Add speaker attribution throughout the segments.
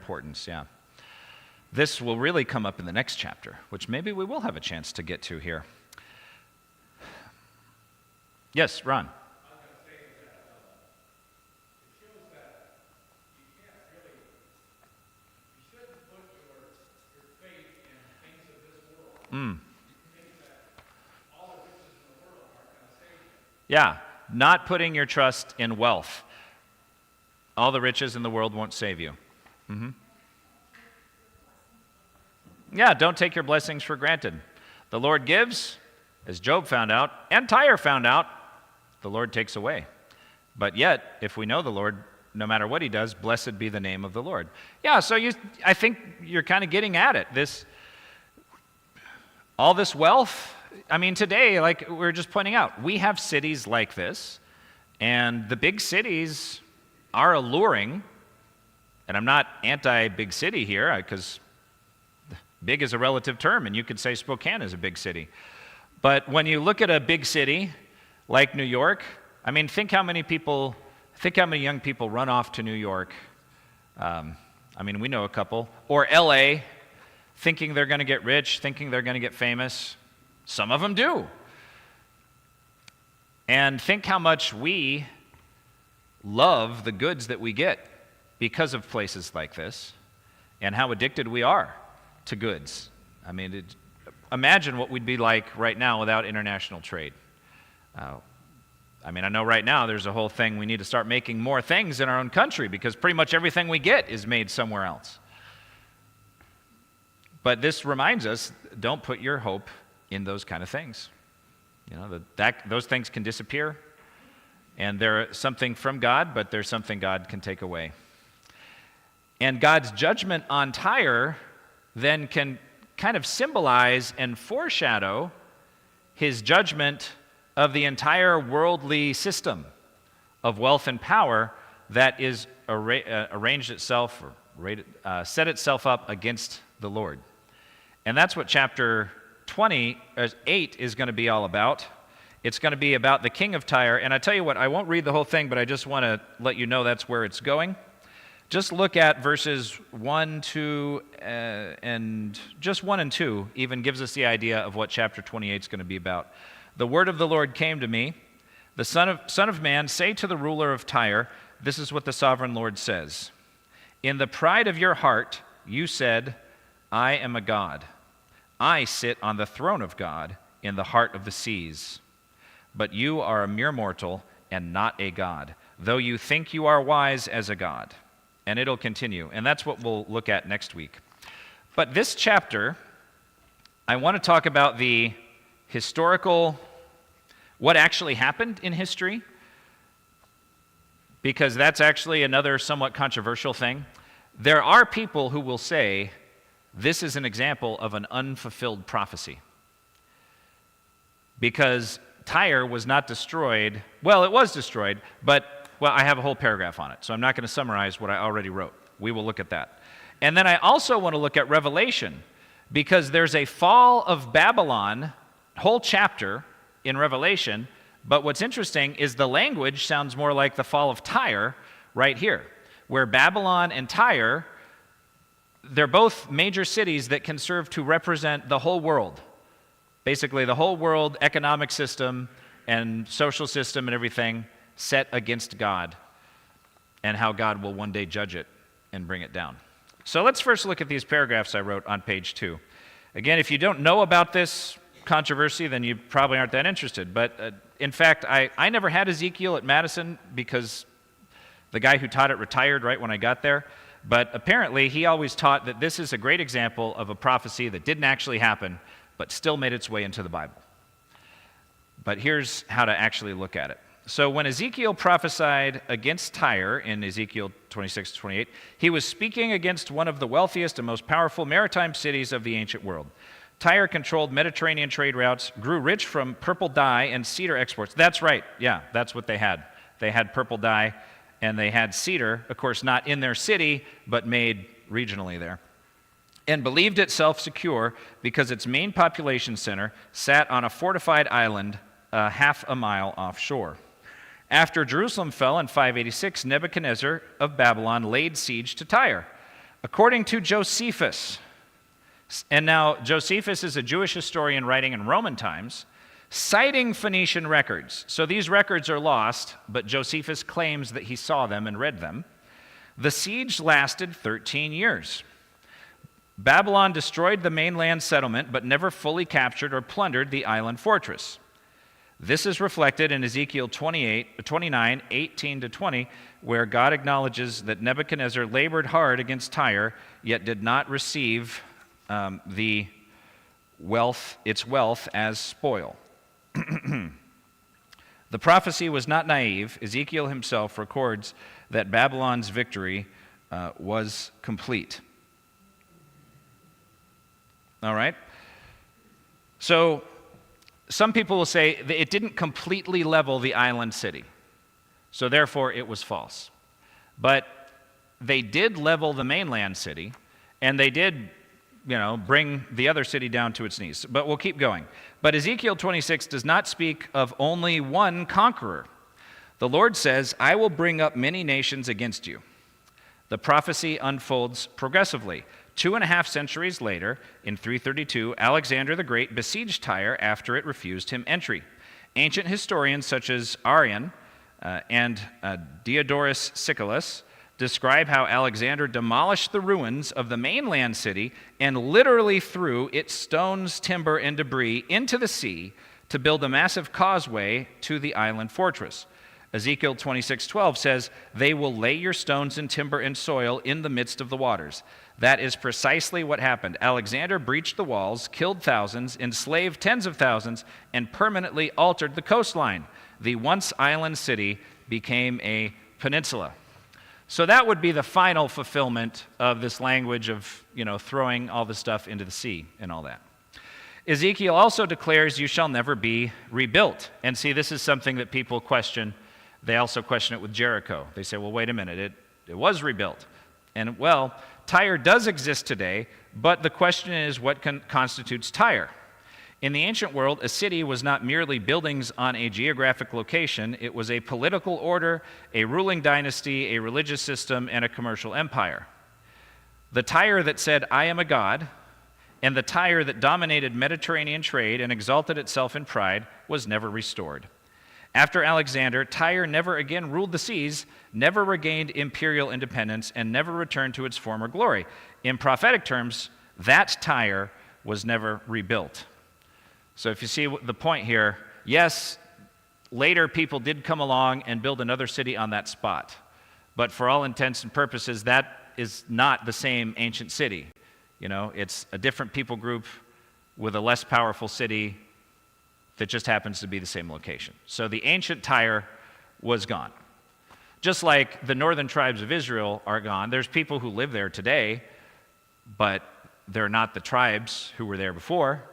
Speaker 1: importance, yeah. This will really come up in the next chapter, which maybe we will have a chance to get to here. Yes, Ron. Yeah, not putting your trust in wealth. All the riches in the world won't save you. Yeah, don't take your blessings for granted. The Lord gives, as Job found out, and Tyre found out, the Lord takes away. But yet, if we know the Lord, no matter what he does, blessed be the name of the Lord. Yeah, so I think you're kind of getting at it. All this wealth, I mean, today, like we were just pointing out, we have cities like this, and the big cities are alluring, and I'm not anti-big city here, because big is a relative term, and you could say Spokane is a big city. But when you look at a big city like New York, I mean, think how many young people run off to New York. I mean, we know a couple. Or LA, thinking they're going to get rich, thinking they're going to get famous. Some of them do. And think how much we love the goods that we get because of places like this, and how addicted we are to goods. I mean, imagine what we'd be like right now without international trade. I mean, I know right now there's a whole thing, we need to start making more things in our own country because pretty much everything we get is made somewhere else. But this reminds us, don't put your hope in those kind of things. You know, those things can disappear, and they're something from God, but they're something God can take away. And God's judgment on Tyre then can kind of symbolize and foreshadow his judgment of the entire worldly system of wealth and power that is arranged itself or set itself up against the Lord. And that's what chapter 28 is going to be all about. It's going to be about the king of Tyre. And I tell you what, I won't read the whole thing, but I just want to let you know that's where it's going. Just look at verses 1, 2, and just 1 and 2 even gives us the idea of what chapter 28 is going to be about. The word of the Lord came to me, the Son of Man, say to the ruler of Tyre, this is what the sovereign Lord says. In the pride of your heart, you said, I am a god. I sit on the throne of God in the heart of the seas. But you are a mere mortal and not a god, though you think you are wise as a god. And it'll continue. And that's what we'll look at next week. But this chapter, I want to talk about the historical, what actually happened in history, because that's actually another somewhat controversial thing. There are people who will say this is an example of an unfulfilled prophecy, because Tyre was not destroyed. Well, it was destroyed, but I have a whole paragraph on it, so I'm not going to summarize what I already wrote. We will look at that. And then I also want to look at Revelation, because there's a fall of Babylon, whole chapter in Revelation, but what's interesting is the language sounds more like the fall of Tyre right here, where Babylon and Tyre, they're both major cities that can serve to represent the whole world. Basically, the whole world economic system and social system and everything set against God, and how God will one day judge it and bring it down. So let's first look at these paragraphs I wrote on page 2. Again, if you don't know about this controversy, then you probably aren't that interested. But in fact, I never had Ezekiel at Madison because the guy who taught it retired right when I got there. But apparently, he always taught that this is a great example of a prophecy that didn't actually happen, but still made its way into the Bible. But here's how to actually look at it. So when Ezekiel prophesied against Tyre in Ezekiel 26-28, he was speaking against one of the wealthiest and most powerful maritime cities of the ancient world. Tyre controlled Mediterranean trade routes, grew rich from purple dye and cedar exports. That's right, yeah, that's what they had. They had purple dye and they had cedar, of course not in their city, but made regionally there. And believed itself secure because its main population center sat on a fortified island half a mile offshore. After Jerusalem fell in 586, Nebuchadnezzar of Babylon laid siege to Tyre. According to Josephus, and now Josephus is a Jewish historian writing in Roman times, citing Phoenician records. So these records are lost, but Josephus claims that he saw them and read them. The siege lasted 13 years. Babylon destroyed the mainland settlement, but never fully captured or plundered the island fortress. This is reflected in Ezekiel 29, 18 to 20, where God acknowledges that Nebuchadnezzar labored hard against Tyre, yet did not receive its wealth as spoil. The prophecy was not naive. Ezekiel himself records that Babylon's victory was complete. All right? So, some people will say that it didn't completely level the island city, so therefore it was false. But they did level the mainland city, and they did, bring the other city down to its knees. But we'll keep going. But Ezekiel 26 does not speak of only one conqueror. The Lord says, "I will bring up many nations against you." The prophecy unfolds progressively. 2.5 centuries later, in 332, Alexander the Great besieged Tyre after it refused him entry. Ancient historians such as Arrian and Diodorus Siculus describe how Alexander demolished the ruins of the mainland city and literally threw its stones, timber, and debris into the sea to build a massive causeway to the island fortress. Ezekiel 26:12 says, "They will lay your stones and timber and soil in the midst of the waters." That is precisely what happened. Alexander breached the walls, killed thousands, enslaved tens of thousands, and permanently altered the coastline. The once island city became a peninsula. So that would be the final fulfillment of this language of, throwing all the stuff into the sea and all that. Ezekiel also declares, "You shall never be rebuilt." And see, this is something that people question. They also question it with Jericho. They say, well, wait a minute, it was rebuilt. And, well, Tyre does exist today, but the question is, what constitutes Tyre? In the ancient world, a city was not merely buildings on a geographic location. It was a political order, a ruling dynasty, a religious system, and a commercial empire. The Tyre that said, "I am a god," and the Tyre that dominated Mediterranean trade and exalted itself in pride was never restored. After Alexander, Tyre never again ruled the seas, never regained imperial independence, and never returned to its former glory. In prophetic terms, that Tyre was never rebuilt. So if you see the point here, yes, later people did come along and build another city on that spot. But for all intents and purposes, that is not the same ancient city. It's a different people group with a less powerful city that just happens to be the same location. So the ancient Tyre was gone. Just like the northern tribes of Israel are gone, there's people who live there today, but they're not the tribes who were there before.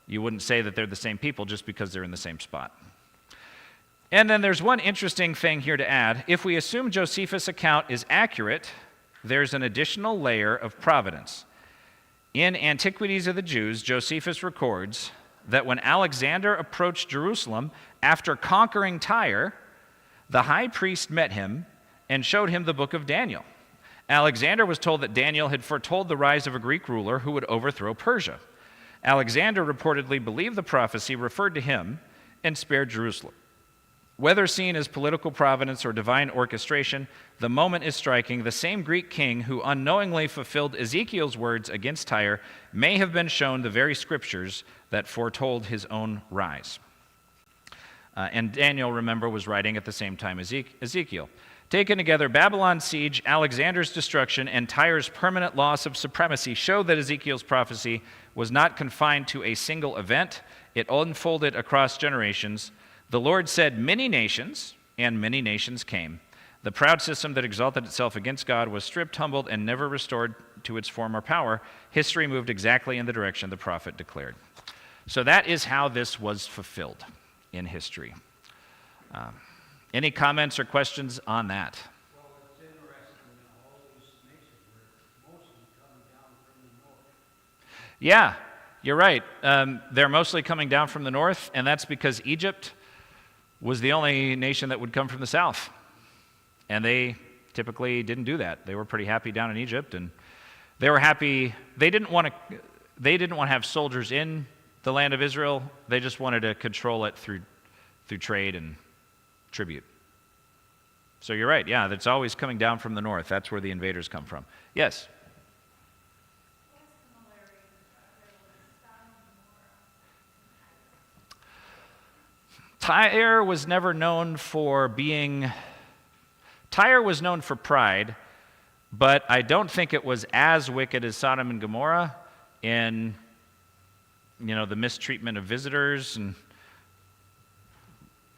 Speaker 1: You wouldn't say that they're the same people just because they're in the same spot. And then there's one interesting thing here to add. If we assume Josephus' account is accurate, there's an additional layer of providence. In Antiquities of the Jews, Josephus records that when Alexander approached Jerusalem after conquering Tyre, the high priest met him and showed him the book of Daniel. Alexander was told that Daniel had foretold the rise of a Greek ruler who would overthrow Persia. Alexander reportedly believed the prophecy referred to him and spared Jerusalem. Whether seen as political providence or divine orchestration, the moment is striking. The same Greek king who unknowingly fulfilled Ezekiel's words against Tyre may have been shown the very scriptures that foretold his own rise. And Daniel, remember, was writing at the same time as Ezekiel. Taken together, Babylon's siege, Alexander's destruction, and Tyre's permanent loss of supremacy show that Ezekiel's prophecy was not confined to a single event. It unfolded across generations. The Lord said, "Many nations," and many nations came. The proud system that exalted itself against God was stripped, humbled, and never restored to its former power. History moved exactly in the direction the prophet declared. So that is how this was fulfilled in history. Any comments or questions on that?
Speaker 2: Well, it's interesting that all these nations were mostly coming down from the north.
Speaker 1: Yeah, you're right. They're mostly coming down from the north, and that's because Egypt was the only nation that would come from the south. And they typically didn't do that. They were pretty happy down in Egypt, and They were happy. They didn't want to have soldiers in the land of Israel. They just wanted to control it through trade and tribute. So you're right. Yeah, that's always coming down from the north. That's where the invaders come from. Yes. Tyre was never known for being. Tyre was known for pride, but I don't think it was as wicked as Sodom and Gomorrah in, the mistreatment of visitors and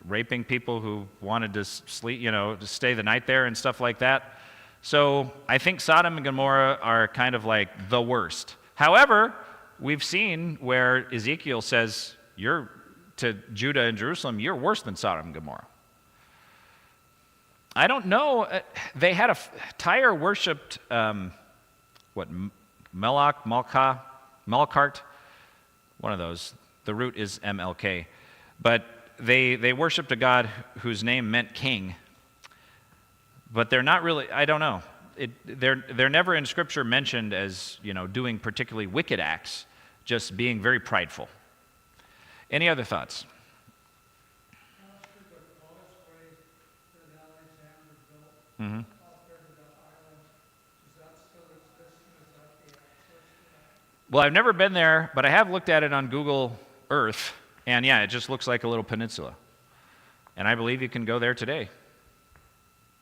Speaker 1: raping people who wanted to sleep, to stay the night there and stuff like that. So I think Sodom and Gomorrah are kind of like the worst. However, we've seen where Ezekiel says, you're to Judah and Jerusalem, you're worse than Sodom and Gomorrah. I don't know. They had Tyre worshipped, Melkart, one of those. The root is MLK. But they worshipped a god whose name meant king. But they're not really, I don't know. They're never in Scripture mentioned as, doing particularly wicked acts, just being very prideful. Any other thoughts? Mm-hmm. Well, I've never been there, but I have looked at it on Google Earth, and yeah, it just looks like a little peninsula. And I believe you can go there today.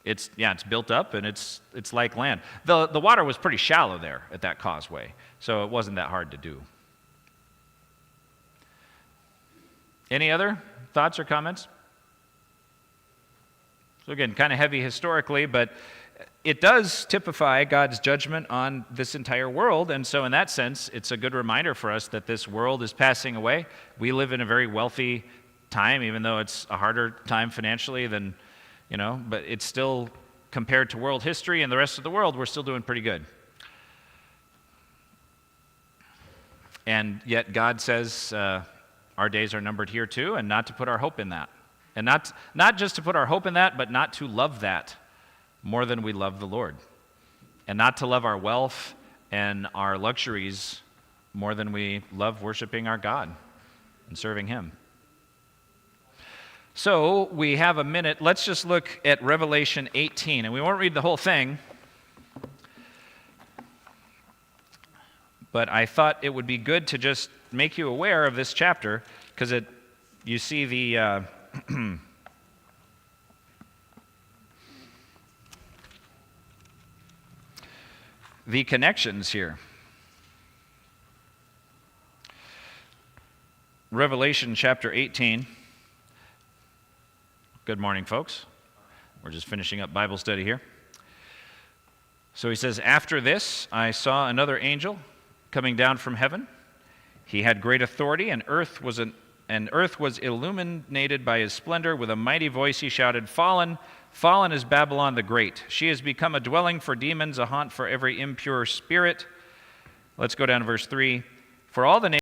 Speaker 1: It's built up, and it's like land. The water was pretty shallow there at that causeway, so it wasn't that hard to do. Any other thoughts or comments? So again, kind of heavy historically, but it does typify God's judgment on this entire world, and so in that sense, it's a good reminder for us that this world is passing away. We live in a very wealthy time, even though it's a harder time financially than, but it's still, compared to world history and the rest of the world, we're still doing pretty good. And yet God says our days are numbered here too, and not to put our hope in that. And not just to put our hope in that, but not to love that more than we love the Lord. And not to love our wealth and our luxuries more than we love worshiping our God and serving Him. So we have a minute. Let's just look at Revelation 18. And we won't read the whole thing. But I thought it would be good to just make you aware of this chapter, because you see the the connections here. Revelation chapter 18. Good morning, folks. We're just finishing up Bible study here. So he says, "After this, I saw another angel coming down from heaven. He had great authority, and earth was illuminated by his splendor. With a mighty voice he shouted, 'Fallen, fallen is Babylon the Great. She has become a dwelling for demons, a haunt for every impure spirit.'" Let's go down to verse 3. "For all the